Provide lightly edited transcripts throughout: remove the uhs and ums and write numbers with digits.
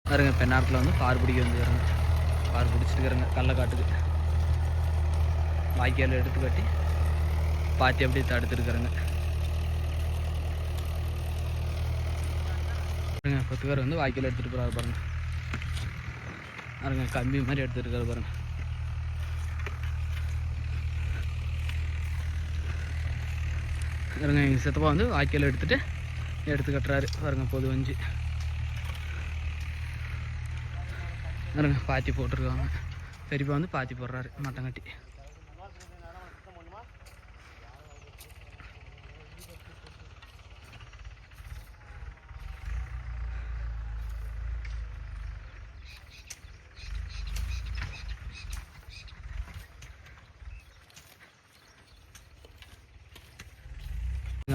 பாருங்க பெண்ணாரத்தில் வந்து பார் பிடிக்க வந்துருங்க. பார் பிடிச்சிருக்கிறேங்க கள்ளக்காட்டுக்கு வாய்க்கால் எடுத்து கட்டி பாத்தி அப்படியே தடுத்துருக்குறேங்க. பாருங்க கொத்துக்கார் வந்து வாய்க்கால் எடுத்துகிட்டு போகிறாரு பாருங்க. பாருங்க கம்பி மாதிரி எடுத்துருக்காரு பாருங்க. பாருங்க எங்கள் சித்தப்பா வந்து வாய்க்கால் எடுத்து கட்டுறாரு பாருங்க. பொது வஞ்சி பாருங்க பாத்தி போட்டிருக்காங்க. பெரியப்பா வந்து பாத்தி போடுறாரு மட்டம் கட்டி.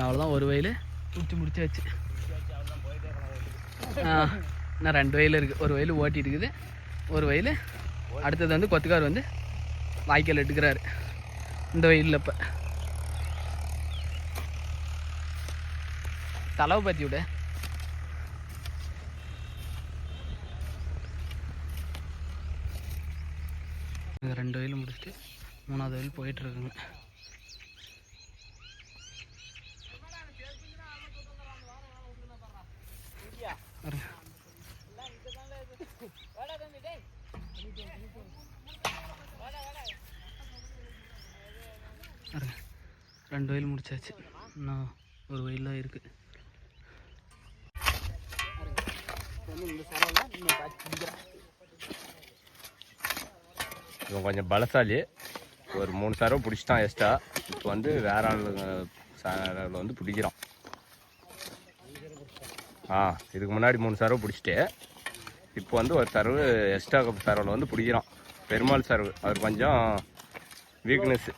அவ்வளோதான் ஒரு வயல் பிடிச்சி முடிச்சாச்சு. இன்னும் 2 வயல் இருக்குது. ஒரு வயல் ஓட்டி இருக்குது. ஒரு வயல் அடுத்தது வந்து கொத்துக்கார் வந்து வாய்க்கால் எடுக்கிறாரு இந்த வயலில். இப்போ தலவை பற்றி விட 2 வயல் முடிச்சுட்டு 3ஆவது வயல் போயிட்டுருக்குங்க. ரெண்டு வயல் முடிச்சாச்சு. இன்னும் ஒரு வயல் தான் இருக்குது. இவன் கொஞ்சம் பலசாலி. ஒரு 3 சரவை பிடிச்சிட்டான் எக்ஸ்ட்ரா. இப்போ வந்து வேற ஆளுங்க வந்து பிடிக்கிறான். இதுக்கு முன்னாடி 3 சரவை பிடிச்சிட்டு இப்போ வந்து ஒரு சரவு எக்ஸ்ட்ரா சரவில் வந்து பிடிக்கிறான். பெருமாள் சரவு அவர் கொஞ்சம் வீக்னஸ்ஸு.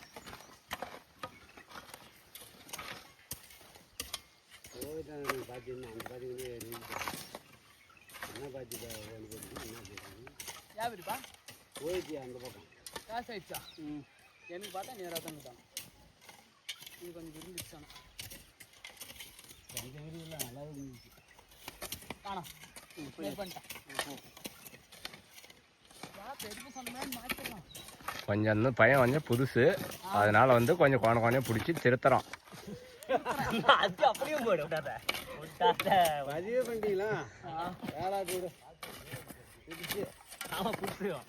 எனக்கு பார்த்தா நேராக தான் இருக்கான். இது கொஞ்சம் விரும்பிச்சானா நல்லா இருந்துச்சு. ஆனால் கொஞ்சம் பையன் கொஞ்சம் புதுசு, அதனால வந்து கொஞ்சம் கொஞ்சம் பிடிச்சி திருத்துறான். அப்படியே போயிட்டீங்களா? ஆமாம் பிடிச்சிடும்.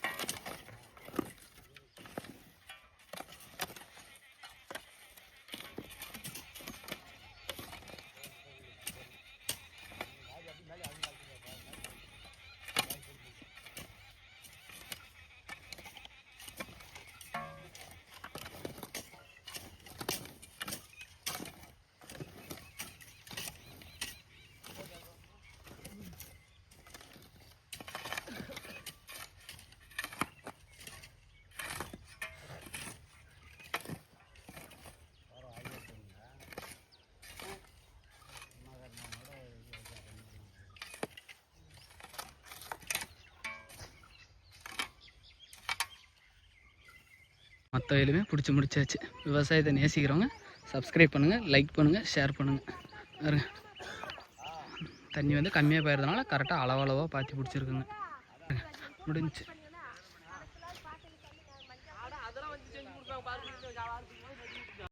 மற்ற வயலுமே பிடிச்சி முடிச்சாச்சு. விவசாயத்தை நேசிக்கிறவங்க சப்ஸ்கிரைப் பண்ணுங்கள், லைக் பண்ணுங்கள், ஷேர் பண்ணுங்கள். பாருங்க தண்ணி வந்து கம்மியாக போயிடுறதுனால கரெக்டாக அளவாக பாத்தி பிடிச்சிருக்குங்க. முடிஞ்சு.